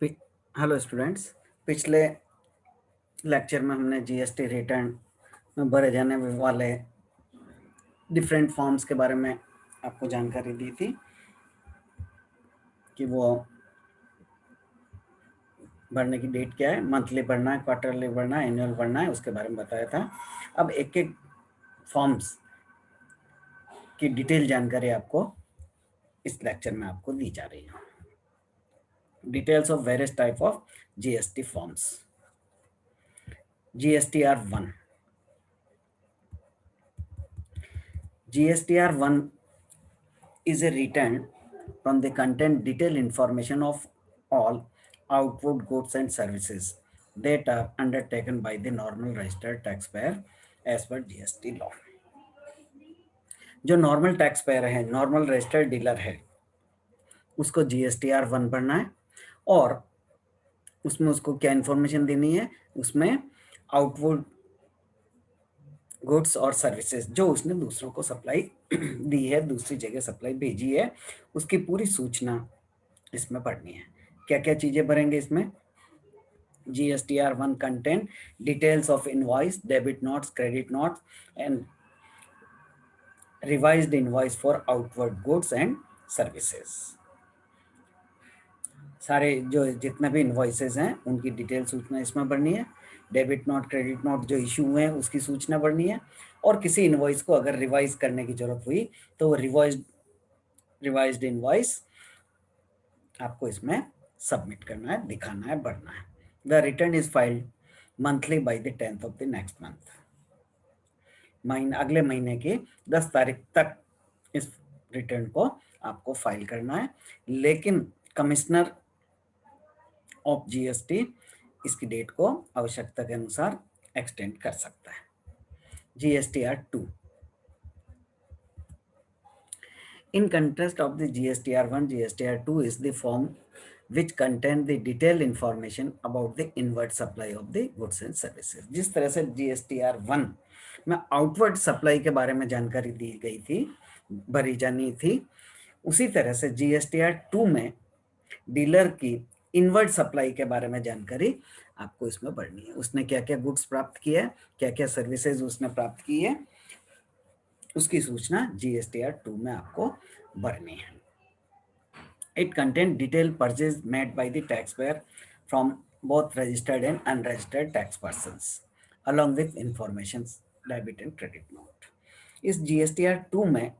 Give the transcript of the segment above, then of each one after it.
Hello students. पिछले lecture में हमने जीएसटी रिटर्न में भरे जाने वाले डिफरेंट फॉर्म्स के बारे में आपको जानकारी दी थी कि वो भरने की डेट क्या है, मंथली भरना है, क्वार्टरली भरना है, एनुअल भरना है, उसके बारे में बताया था। अब एक एक फॉर्म्स की डिटेल जानकारी आपको इस लेक्चर में आपको दी जा रही है। Details of various type of GST forms. GSTR1 GSTR1 is a return from the content detailed information of all outward goods and services that are undertaken by the normal registered taxpayer as per GST law. जो normal tax pair है, normal registered dealer है, उसको GSTR1 भरना है और उसमें उसको क्या इन्फॉर्मेशन देनी है, उसमें आउटवर्ड गुड्स और सर्विसेज जो उसने दूसरों को सप्लाई दी है, दूसरी जगह सप्लाई भेजी है, उसकी पूरी सूचना इसमें पढ़नी है। क्या क्या चीजें भरेंगे इसमें? GSTR1 content details of invoice, debit notes, credit notes and revised invoice for outward goods and services। सारे जो जितने भी इन्वॉइसेस हैं उनकी डिटेल सूचना इसमें भरनी है। डेबिट नोट, क्रेडिट नोट जो इशू हुए हैं उसकी सूचना भरनी है, और किसी इन्वॉइस को अगर रिवाइज करने की जरूरत हुई तो वो रिवाइज्ड इन्वॉइस आपको इसमें सबमिट करना है, दिखाना है, भरना है। The return is filed monthly by the 10th of the next month. अगले महीने की 10 तारीख तक इस रिटर्न को आपको फाइल करना है, लेकिन कमिश्नर ऑफ जीएसटी इसकी डेट को आवश्यकता के अनुसार एक्सटेंड कर सकता है। GSTR2 in contrast of the GSTR1, GSTR2 is the form which contain the detailed information about the inward supply of the goods and services। जिस तरह से GSTR1 में आउटवर्ड सप्लाई के बारे में जानकारी दी गई थी, भरी जानी थी, उसी तरह से GSTR2 में डीलर की इनवर्ड सप्लाई के बारे में जानकारी आपको इसमें भरनी है। उसने क्या क्या गुड्स प्राप्त किया है, क्या क्या सर्विसेज उसने प्राप्त की है, उसकी सूचना GSTR2 में आपको भरनी है। It contain detail purchase made by the tax pair from both registered and unregistered tax persons along with information debit and credit note. इस GSTR2 में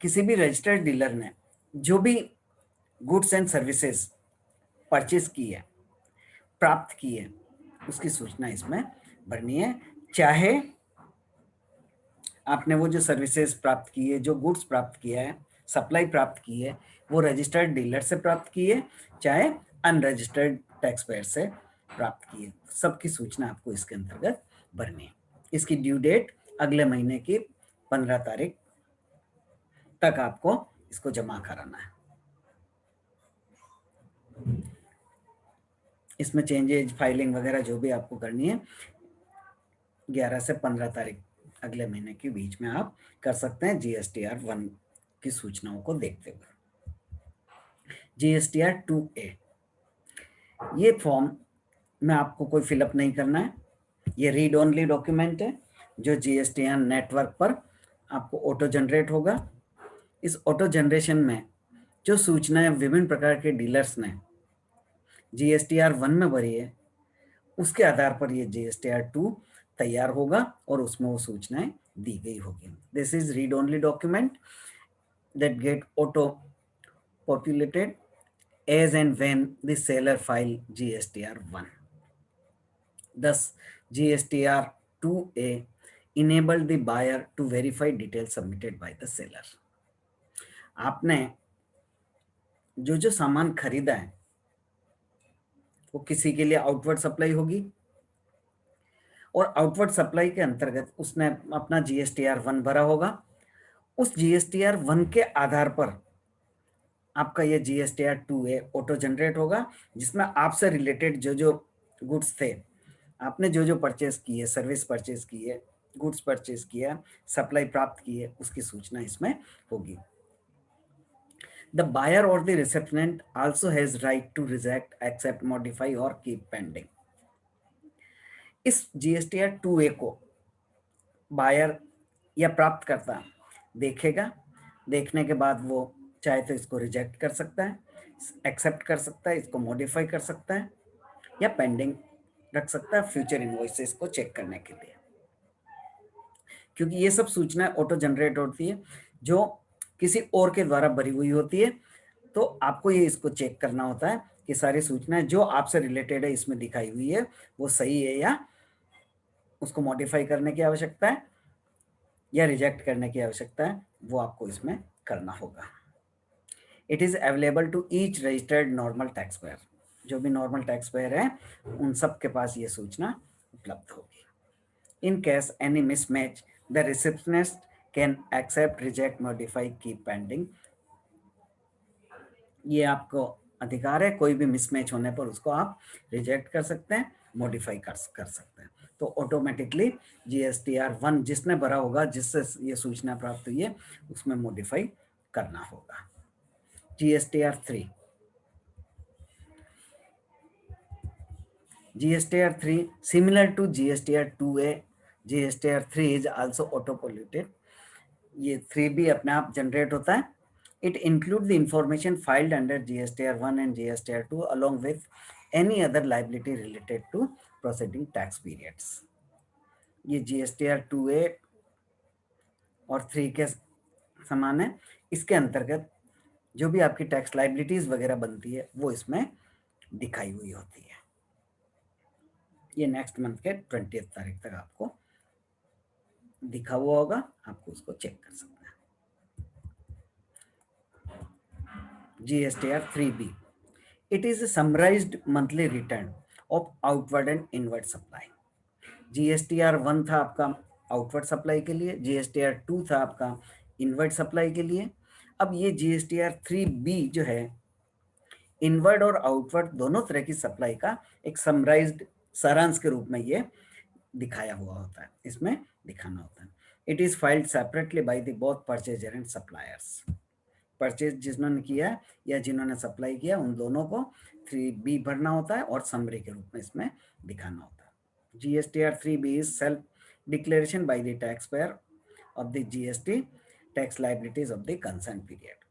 किसी भी रजिस्टर्ड डीलर ने जो भी गुड्स एंड सर्विसेज परचेज की है, प्राप्त की है, उसकी सूचना इसमें भरनी है। चाहे आपने वो जो सर्विसेज प्राप्त की है, जो गुड्स प्राप्त किया है, सप्लाई प्राप्त की है, वो रजिस्टर्ड डीलर से प्राप्त की है, चाहे अनरजिस्टर्ड टैक्स पेयर से प्राप्त की है, सबकी सूचना आपको इसके अंतर्गत भरनी है। इसकी ड्यू डेट अगले महीने की 15 तारीख तक आपको इसको जमा कराना है। इसमें चेंजेज, फाइलिंग वगैरह जो भी आपको करनी है 11 से 15 तारीख अगले महीने के बीच में आप कर सकते हैं, GSTR1 की सूचनाओं को देखते हुए। GSTR2A, ये फॉर्म में आपको कोई फिलअप नहीं करना है, ये रीड ओनली डॉक्यूमेंट है जो GSTR नेटवर्क पर आपको ऑटो जनरेट होगा। इस ऑटो जनरेशन में जो सूचनाएं विभिन्न प्रकार के डीलर्स ने GSTR1 में भरी है, उसके आधार पर ये GSTR2 तैयार होगा और उसमें वो सूचनाएं दी गई होगी। This is read only document that get auto populated as and when the seller file GSTR1. Thus, GSTR2A enabled the buyer to verify details submitted by the seller. आपने जो जो सामान खरीदा है वो किसी के लिए आउटवर्ड सप्लाई होगी, और आउटवर्ड सप्लाई के अंतर्गत उसने अपना GSTR1 भरा होगा। उस GSTR1 के आधार पर आपका ये GSTR2A ऑटो जनरेट होगा, जिसमें आपसे रिलेटेड जो जो गुड्स थे, आपने जो जो परचेज की है, सर्विस परचेज की है, गुड्स परचेज किया, सप्लाई प्राप्त की है, उसकी सूचना इसमें होगी। The buyer or the recipient also has right to reject, accept, modify or keep pending. इस GSTR 2A को बायर या प्राप्तकर्ता देखेगा, देखने के बाद वो चाहे तो इसको रिजेक्ट कर सकता है, एक्सेप्ट कर सकता है, इसको मॉडिफाई कर सकता है या पेंडिंग रख सकता है फ्यूचर इनवॉइसेस को चेक करने के लिए। क्योंकि ये सब सूचनाएं ऑटो जनरेट होती है जो किसी और के द्वारा भरी हुई होती है, तो आपको ये इसको चेक करना होता है कि सारी सूचनाएं जो आपसे रिलेटेड है इसमें दिखाई हुई है वो सही है या उसको मॉडिफाई करने की आवश्यकता है या रिजेक्ट करने की आवश्यकता है, वो आपको इसमें करना होगा। It is available to each registered normal tax payer, जो भी नॉर्मल टैक्स पेयर है उन सब के पास ये सूचना उपलब्ध होगी। In case any mismatch the receptionist can accept, reject, modify, keep pending. ये आपको अधिकार है, कोई भी मिसमैच होने पर उसको आप रिजेक्ट कर सकते हैं, मॉडिफाई कर सकते हैं। तो ऑटोमेटिकली GSTR 1 जिसने भरा होगा, जिससे ये सूचना प्राप्त हुई है, उसमें मॉडिफाई करना होगा। GSTR 3, GSTR 3 similar to GSTR 2A, GSTR 3 is also auto polluted। ये 3 भी अपने आप जनरेट होता है। It includes the information filed under GSTR 1 and GSTR 2 along with any other liability related to proceeding tax periods। ये GSTR 2A और 3 के समान है। इसके अंतर्गत जो भी आपकी टैक्स लाइबिलिटीज वगैरह बनती है वो इसमें दिखाई हुई होती है। ये नेक्स्ट मंथ के 20 तारीख तक आपको दिखा हुआ होगा, आपको उसको चेक कर सकते हैं। GSTR 3B, it is a summarized monthly return of outward and inward supply। GSTR 1 था आपका आउटवर्ड सप्लाई के लिए, GSTR 2 था आपका इनवर्ड सप्लाई के लिए। अब ये GSTR 3B जो है, इनवर्ड और आउटवर्ड दोनों तरह की सप्लाई का एक समराइज्ड सारांश के रूप में ये दिखाया हुआ होता है, इसमें दिखाना होता है। It is filed separately by the both purchaser and suppliers. Purchase जिन्होंने किया है या जिन्होंने सप्लाई किया उन दोनों को 3B भरना होता है और समरी के रूप में इसमें दिखाना होता है। GSTR 3B is self declaration by the tax pair of the GST tax liabilities of the concern period.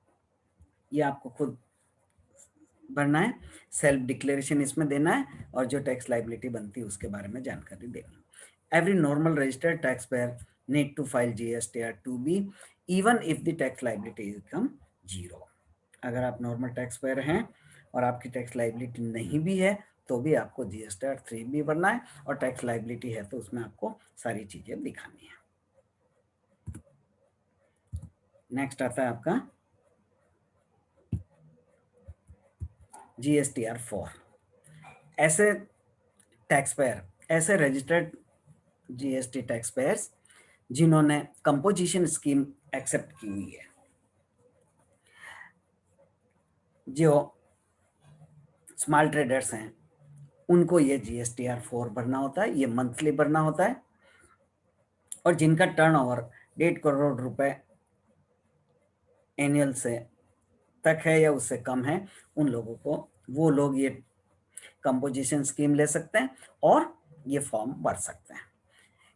ये आपको खुद भरना है, सेल्फ डिक्लेरेशन इसमें देना है और जो टैक्स लाइबिलिटी बनती है उसके बारे में जानकारी देनी है। Every normal registered tax payer need to file GSTR 2B even if the tax liability is 0। अगर आप नॉर्मल टैक्स पेयर हैं और आपकी टैक्स लाइबिलिटी नहीं भी है तो भी आपको GSTR 3B भरना है, और टैक्स लाइबिलिटी है तो उसमें आपको सारी चीजें दिखानी है। नेक्स्ट आता है आपका GSTR 4। ऐसे टैक्स पेयर, ऐसे रजिस्टर्ड GST टैक्स पेयर्स जिन्होंने कंपोजिशन स्कीम एक्सेप्ट की हुई है, जो स्मॉल ट्रेडर्स हैं, उनको ये GSTR 4 भरना होता है। ये मंथली भरना होता है, और जिनका टर्नओवर 1.5 करोड़ रुपए एनुअल से तक है या उससे कम है, उन लोगों को, वो लोग ये कंपोजिशन स्कीम ले सकते हैं और ये फॉर्म भर सकते हैं।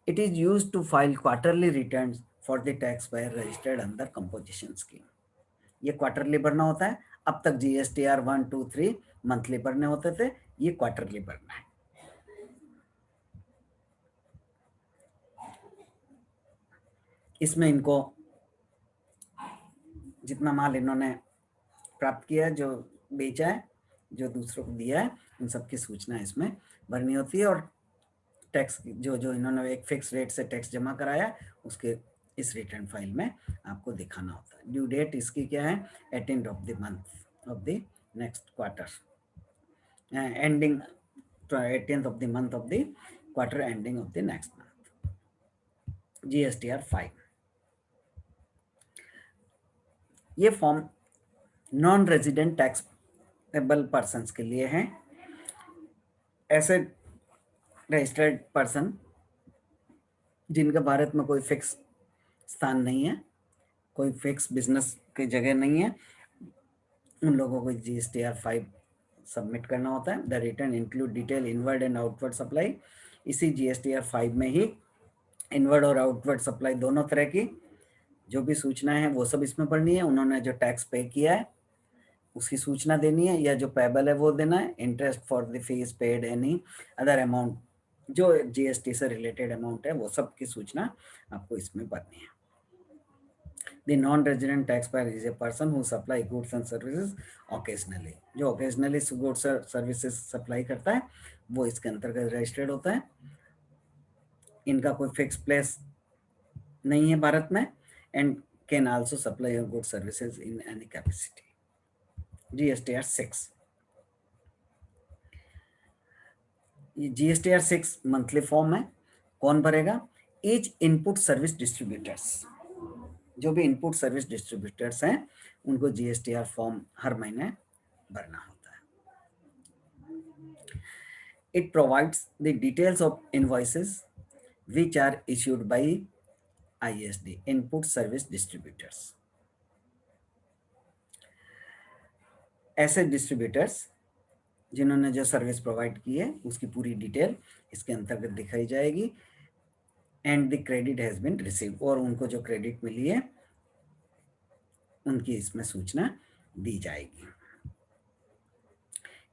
It is used to file quarterly returns for the tax payer registered under composition scheme. ये क्वार्टरली भरना होता है। अब तक GSTR 1, 2, 3 मंथली भरने होते थे, ये क्वार्टरली भरना है। इसमें इनको जितना माल इन्होंने प्राप्त किया है, जो बेचा है, जो दूसरों को दिया है, उन सब की सूचना इसमें भरनी होती है। और टैक्स जो जो इन्होंने एक फिक्स रेट से टैक्स जमा कराया उसके इस रिटर्न फाइल में आपको दिखाना होता है। ड्यू डेट इसकी क्या है? 18th of the month of the next quarter, ending 18th of the month of the quarter ending of the next month. GSTR 5, ये form non resident taxable persons के लिए है। ऐसे रजिस्टर्ड पर्सन जिनका भारत में कोई फिक्स स्थान नहीं है, कोई फिक्स बिजनेस की जगह नहीं है, उन लोगों को GSTR 5 सबमिट करना होता है। The return include detail inward and outward supply. इसी GSTR 5 में ही इनवर्ड और आउटवर्ड सप्लाई दोनों तरह की जो भी सूचना है वो सब इसमें पढ़नी है। उन्होंने जो टैक्स पे किया है उसकी सूचना देनी है, या जो पेबल है वो देना है। Interest for the fees paid, any other amount जो GST से रिलेटेड अमाउंट है वो सब की सूचना आपको इसमें भरनी है। The non-resident taxpayer is a person who supply goods and services occasionally. जो occasionally goods और services supply करता है वो इसके अंतर्गत रजिस्टर्ड होता है। इनका कोई फिक्स प्लेस नहीं है भारत में, and can also supply your good services in any capacity. GSTR 6, ये GSTR 6 मंथली फॉर्म है। कौन भरेगा? ईच इनपुट सर्विस डिस्ट्रीब्यूटर्स, जो भी इनपुट सर्विस डिस्ट्रीब्यूटर्स हैं उनको GSTR फॉर्म हर महीने भरना होता है। It provides the details of invoices which are issued by ISD, input service distributors. ऐसे डिस्ट्रीब्यूटर्स जिन्होंने जो सर्विस प्रोवाइड की है उसकी पूरी डिटेल इसके अंतर्गत दिखाई जाएगी। And the credit has been receive, और उनको जो क्रेडिट मिली है उनकी इसमें सूचना दी जाएगी।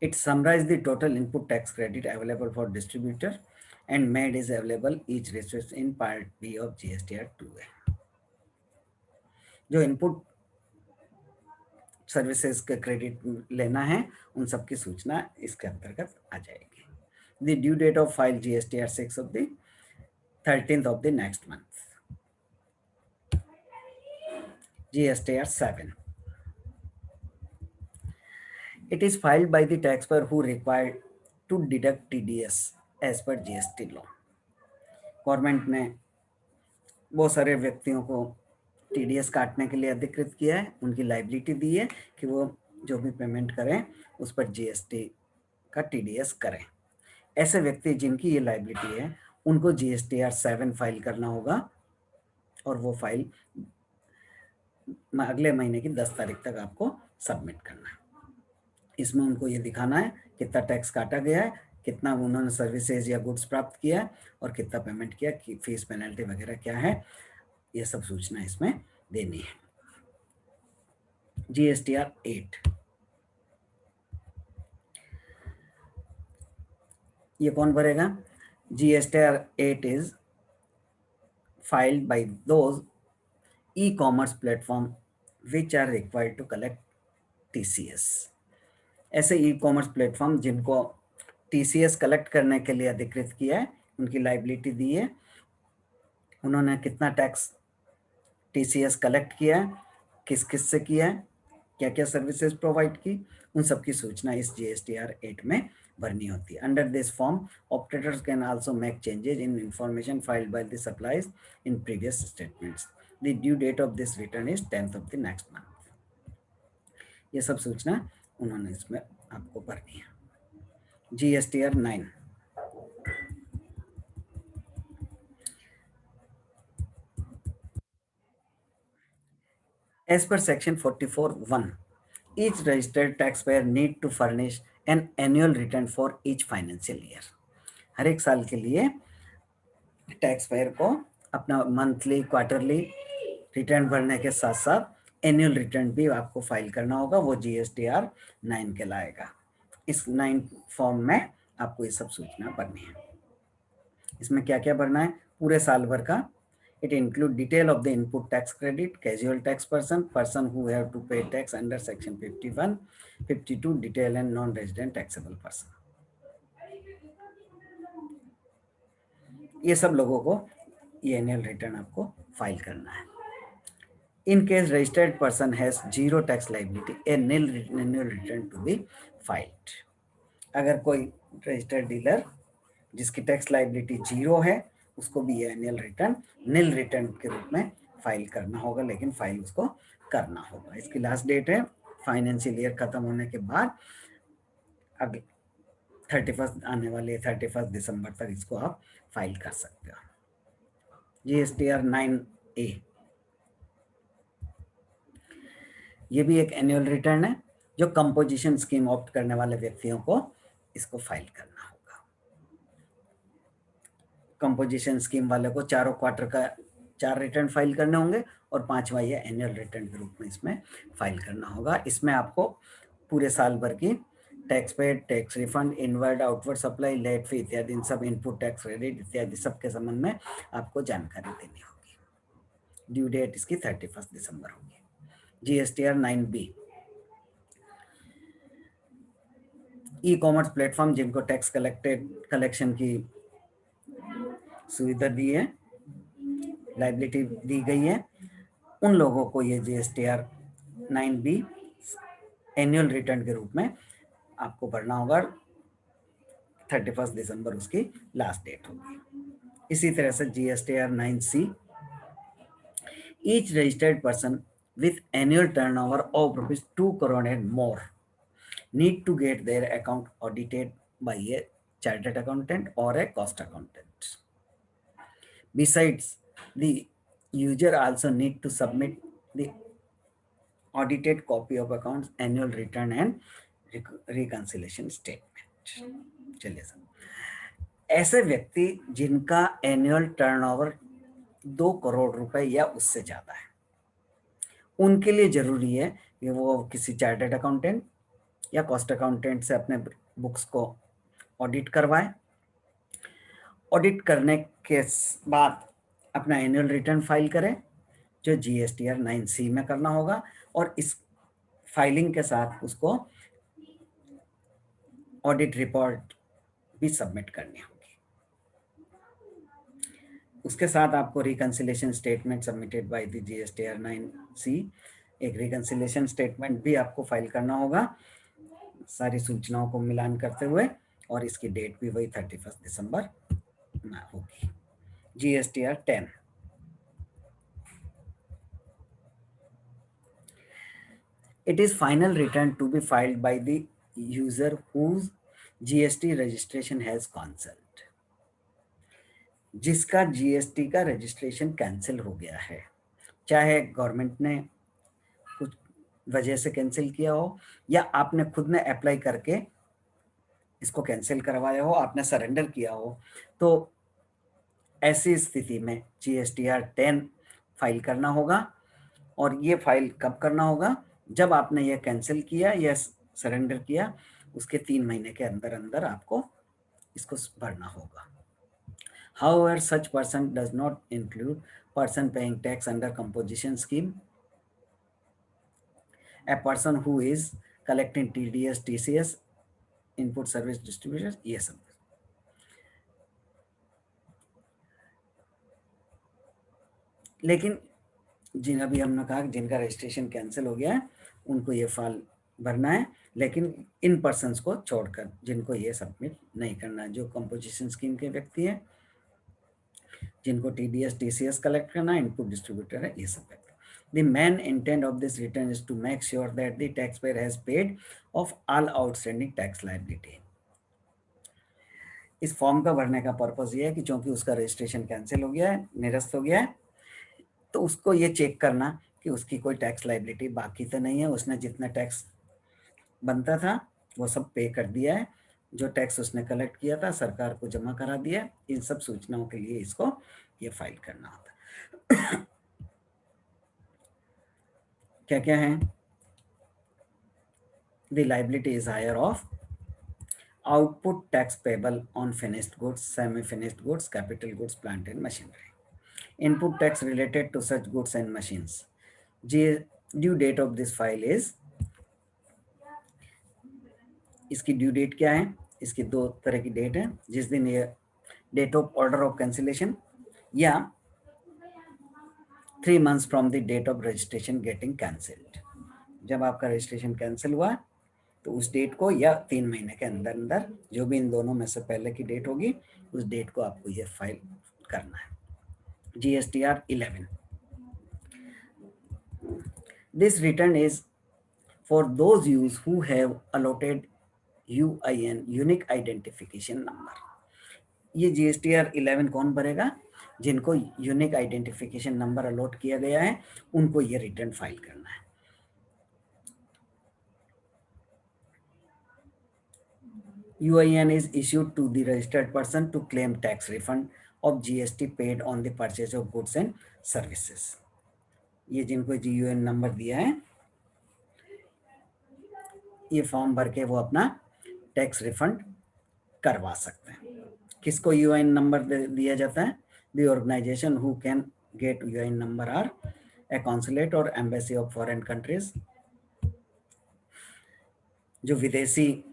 It summarizes the total input tax credit available for distributor and made is available each receipt in part B of GSTR 2A. जो इनपुट सर्विसेज का क्रेडिट लेना है उन सब की सूचना इसके अंतर्गत आ जाएगी। The due date of file GSTR 6 of the 13th of the next month. GSTR 7. It is filed by the taxpayer who required to deduct TDS as per GST law. Government ने बहुत सारे व्यक्तियों को TDS काटने के लिए अधिकृत किया है, उनकी लाइबिलिटी दी है कि वो जो भी पेमेंट करें उस पर GST का TDS करें। ऐसे व्यक्ति जिनकी ये लाइबिलिटी है उनको GSTR 7 फाइल करना होगा, और वो फाइल अगले महीने की 10 तारीख तक आपको सबमिट करना है। इसमें उनको ये दिखाना है कितना टैक्स काटा गया है, कितना उन्होंने सर्विसेज या गुड्स प्राप्त किया है, और कितना पेमेंट किया, कि फीस पेनल्टी वगैरह क्या है, ये सब सूचना इसमें देनी है। GSTR 8, ये कौन भरेगा? GSTR 8 is filed by those e-commerce platform which are required to collect TCS। ऐसे ई-कॉमर्स प्लेटफॉर्म जिनको TCS कलेक्ट करने के लिए अधिकृत किया है, उनकी लाइबिलिटी दी है, उन्होंने कितना टैक्स TCS कलेक्ट किया है, किस किस से किया है, क्या क्या सर्विसेज प्रोवाइड की, उन सब की सूचना इस GSTR 8 में भरनी होती है। Under this form operators can also make changes in information filed by the supplies in previous statements. The due date of this return is 10th of the next month। ये सब सूचना उन्होंने इसमें आपको भरनी है। GSTR 9, as per section 44(1), each registered taxpayer need to furnish an annual return for each financial year। हर एक साल के लिए टैक्स पेयर को अपना मंथली क्वार्टरली रिटर्न भरने के साथ साथ एनुअल रिटर्न भी आपको फाइल करना होगा, वो GSTR 9 कहलाएगा। इस 9 फॉर्म में आपको ये सब सूचना भरनी है। इसमें क्या क्या भरना है पूरे साल भर का? It include detail of the input tax credit, casual tax person, person who have to pay tax under section 51, 52, detail and non-resident taxable person। ये सब लोगों को ये एनुअल रिटर्न आपको फाइल करना है। In case registered person has zero tax liability, a nil annual return to be filed। अगर कोई रजिस्टर्ड डीलर जिसकी टैक्स लाइबिलिटी 0 है उसको भी ये एनुअल रिटर्न निल रिटर्न के रूप में फाइल करना होगा, लेकिन फाइल उसको करना होगा। इसकी लास्ट डेट है फाइनेंशियल ईयर खत्म होने के बाद, अगले 31 आने वाले 31 दिसंबर तक इसको आप फाइल कर सकते हो। GSTR 9A, ये भी एक एनुअल रिटर्न है जो कंपोजिशन स्कीम ऑप्ट करने वाले व्यक्तियों को इसको फाइल करना होगा। कंपोजिशन स्कीम वाले को चारों क्वार्टर का 4 रिटर्न फाइल करने होंगे और 5वां ये एनुअल रिटर्न के रूप में इसमें फाइल करना होगा। इसमें आपको पूरे साल भर की tax paid, tax refund, inward outward supply, late fee इत्यादि इन सब इनपुट टैक्स क्रेडिट इत्यादि सब के संबंध में आपको जानकारी देनी होगी। ड्यू डेट इसकी 31 दिसंबर होगी। GSTR 9B, e commerce platform जिनको टैक्स कलेक्शन की सुविधा दी है, लाइबिलिटी दी गई है, उन लोगों को ये GSTR 9B एनुअल रिटर्न के रूप में आपको भरना होगा। 31 दिसंबर उसकी लास्ट डेट होगी। इसी तरह से GSTR 9C, each registered person with annual turnover of ₹2 crore and more need to get their account audited by a chartered accountant or a cost accountant. Besides, the user also need to submit the audited copy of accounts, annual return and reconciliation statement. चलिए sir, ऐसे व्यक्ति जिनका annual turnover 2 crore रुपए या उससे ज्यादा है, उनके लिए जरूरी है कि वो किसी चार्टर्ड अकाउंटेंट या कॉस्ट अकाउंटेंट से अपने बुक्स को ऑडिट करवाएं। ऑडिट करने के बाद अपना एनुअल रिटर्न फाइल करें, जो GSTR 9C में करना होगा, और इस फाइलिंग के साथ उसको ऑडिट रिपोर्ट भी सबमिट करनी होगी। उसके साथ आपको reconciliation statement submitted by the GSTR 9C, एक रिकंसिलेशन स्टेटमेंट भी आपको फाइल करना होगा सारी सूचनाओं को मिलान करते हुए, और इसकी डेट भी वही 31 दिसंबर में होगी। GSTR 10, it is final return to be filed by the user whose GST registration has cancelled. जिसका GST का रजिस्ट्रेशन कैंसिल हो गया है, चाहे गवर्नमेंट ने कुछ वजह से कैंसिल किया हो या आपने खुद ने अप्लाई करके इसको कैंसिल करवाया हो, आपने सरेंडर किया हो, तो ऐसी स्थिति में GSTR 10 फाइल करना होगा। और ये फाइल कब करना होगा? जब आपने ये कैंसिल किया या सरेंडर किया, उसके 3 महीने के अंदर अंदर आपको इसको भरना होगा। However, such person does not include person paying tax under composition scheme, a person who is collecting TDS, TCS, input service distributors, ये सब। लेकिन जिन अभी हमने कहा जिनका रजिस्ट्रेशन कैंसिल हो गया है उनको ये फाइल भरना है, लेकिन इन पर्सन्स को छोड़कर जिनको ये सबमिट नहीं करना है, जो कंपोजिशन स्कीम के व्यक्ति हैं, जिनको TDS, TCS कलेक्ट करना है, इनपुट डिस्ट्रीब्यूटर है, ये सब व्यक्ति। The main intent of this return is to make sure that the taxpayer has paid off all outstanding tax liability. इस फॉर्म का भरने का पर्पस ये है कि क्योंकि उसका रजिस्ट्रेशन कैंसिल हो गया है, निरस्त हो गया है, तो उसको ये चेक करना कि उसकी कोई टैक्स लाइबिलिटी बाकी तो नहीं है, उसने जितना टैक्स बनता था वो सब पे कर दिया है, जो टैक्स उसने कलेक्ट किया था सरकार को जमा करा दिया। इन सब सूचनाओं के लिए इसको ये फाइल करना होता है। क्या क्या है? The liability is higher of output tax payable on finished goods, semi-finished goods, capital goods, plant and machinery. Input tax related to such goods and machines. Due date of this file is, इसकी due date क्या है? इसकी 2 तरह की date है, जिस दिन ये date of order of cancellation या 3 months from the date of registration getting cancelled. जब आपका रजिस्ट्रेशन कैंसिल हुआ तो उस डेट को, या 3 महीने के अंदर अंदर, जो भी इन दोनों में से पहले की डेट होगी उस डेट को आपको ये फाइल करना है। GSTR 11, this return is for those users who have allotted UIN, unique identification number. ये GSTR 11 कौन भरेगा? जिनको यूनिक आइडेंटिफिकेशन नंबर अलॉट किया गया है, उनको ये रिटर्न फाइल करना है। UIN is issued to the registered person to claim tax refund of GST paid on the purchase of goods and services. ये जिनको GUN नंबर दिया है, ये फॉर्म भर के वो अपना टैक्स रिफंड करवा सकते हैं। किसको UIN नंबर दिया जाता है? The organization who can get UIN number are a consulate or embassy of foreign countries, जो विदेशी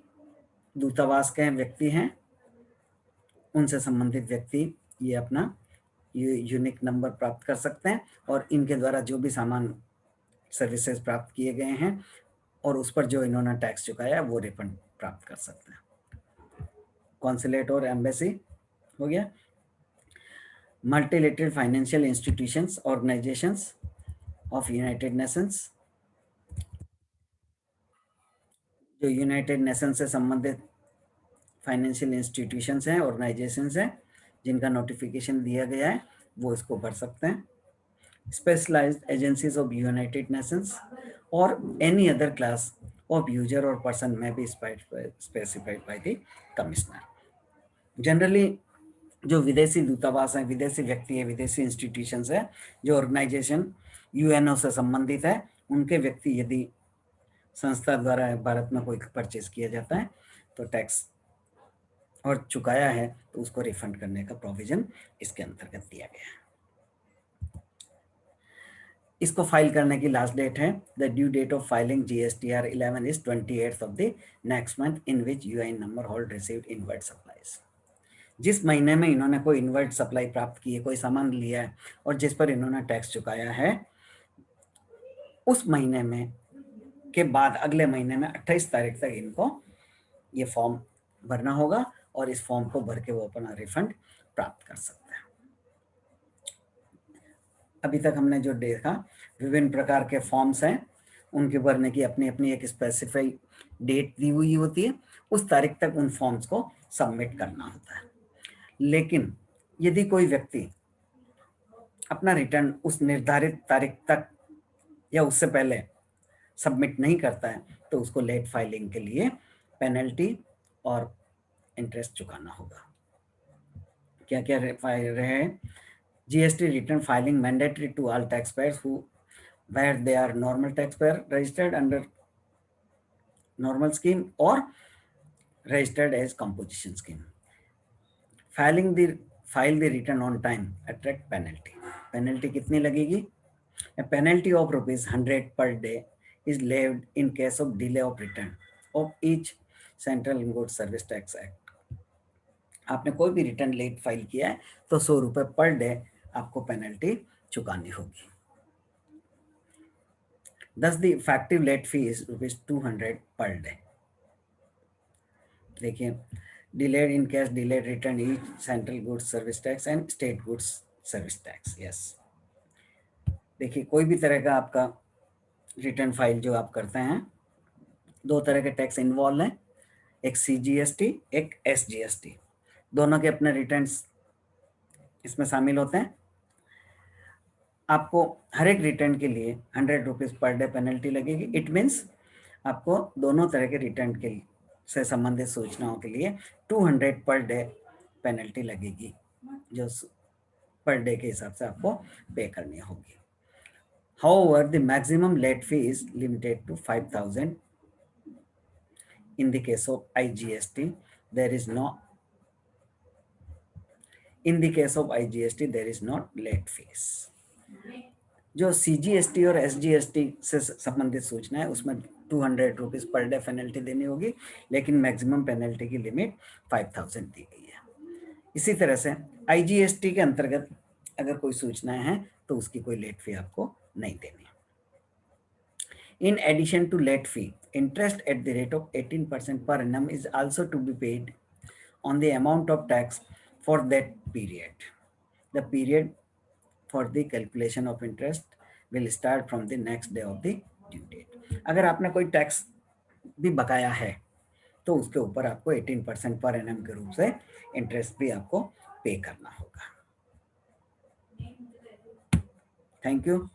दूतावास के व्यक्ति हैं, उनसे संबंधित व्यक्ति ये अपना यूनिक नंबर प्राप्त कर सकते हैं और इनके द्वारा जो भी सामान सर्विसेज प्राप्त किए गए हैं और उस पर जो इन्होंने टैक्स चुकाया है वो रिफंड प्राप्त कर सकते हैं। कॉन्सुलेट और एम्बेसी हो गया। Multilateral financial institutions, organisations of United Nations, जो यूनाइटेड नेशन से संबंधित फाइनेंशियल इंस्टीट्यूशंस हैं, ऑर्गेनाइजेशंस हैं, जिनका नोटिफिकेशन दिया गया है, वो इसको भर सकते हैं। Specialized agencies of United Nations और any other class of user और पर्सन में be specified by the commissioner. Generally जो विदेशी दूतावास हैं, विदेशी व्यक्ति है, विदेशी इंस्टीट्यूशंस है, जो ऑर्गेनाइजेशन यूएनओ से संबंधित है, उनके व्यक्ति यदि संस्था द्वारा भारत में कोई परचेज किया जाता है तो टैक्स और चुकाया है तो उसको रिफंड करने का प्रोविजन इसके अंतर्गत दिया गया है। इसको फाइल करने की लास्ट डेट है, the due date of filing GSTR 11 is 28th of the next month in which UIN number hold received inward supplies. जिस महीने में इन्होंने कोई इनवर्ट सप्लाई प्राप्त की है, कोई सामान लिया है और जिस पर इन्होंने टैक्स चुकाया है, उस महीने में के बाद अगले महीने में 28 तारीख तक इनको ये फॉर्म भरना होगा और इस फॉर्म को भर के वो अपना रिफंड प्राप्त कर सकते हैं। अभी तक हमने जो देखा, विभिन्न प्रकार के फॉर्म्स हैं, उनके भरने की अपनी अपनी एक स्पेसिफाइड डेट दी हुई होती है, उस तारीख तक उन फॉर्म्स को सबमिट करना होता है। लेकिन यदि कोई व्यक्ति अपना रिटर्न उस निर्धारित तारीख तक या उससे पहले सबमिट नहीं करता है तो उसको लेट फाइलिंग के लिए पेनल्टी और इंटरेस्ट चुकाना होगा। क्या क्या रहे? GST return filing mandatory to all taxpayers who where they are normal taxpayer registered under normal scheme or registered as composition scheme. File the return on time attract penalty. Penalty कितनी लगेगी? A penalty of ₹100 per day is levied in case of delay of return of each Central Input Service Tax Act. आपने कोई भी return late file किया है तो ₹100 per day आपको penalty चुकानी होगी। Thus the effective late fee is ₹200 per day. देखिए, delayed in case delayed return each central goods service tax and state goods service tax. Yes. देखिए, कोई भी तरह का आपका रिटर्न फाइल जो आप करते हैं, दो तरह के टैक्स इन्वॉल्व हैं, एक CGST, एक SGST। दोनों के अपने रिटर्न्स इसमें शामिल होते हैं। आपको हर एक रिटर्न के लिए ₹100 पर डे पेनल्टी लगेगी। इट मीन्स आपको दोनों तरह के रिटर्न के से संबंधित सूचनाओं के लिए 200 पर डे पेनल्टी लगेगी, जो पर डे के हिसाब से आपको पे करनी होगी। However, the maximum late fee is limited to 5,000. In the case of IGST, there is no. In the case of IGST, there is not late fees. जो CGST और SGST से संबंधित सूचना है उसमें ₹200 पर डे पेनल्टी देनी होगी, लेकिन मैक्सिमम पेनल्टी की लिमिट 5,000 दी गई है। इसी तरह से IGST के अंतर्गत अगर कोई सूचनाएं हैं तो उसकी कोई लेट फी आपको नहीं देनी। In addition to late fee, interest at the rate of 18% per annum is also to be paid on the amount of tax for that period. The period for the calculation of interest will start from the next day of the due date. अगर आपने कोई tax भी बकाया है तो उसके ऊपर आपको 18% पर एनम के रूप से इंटरेस्ट भी आपको पे करना होगा। Thank you.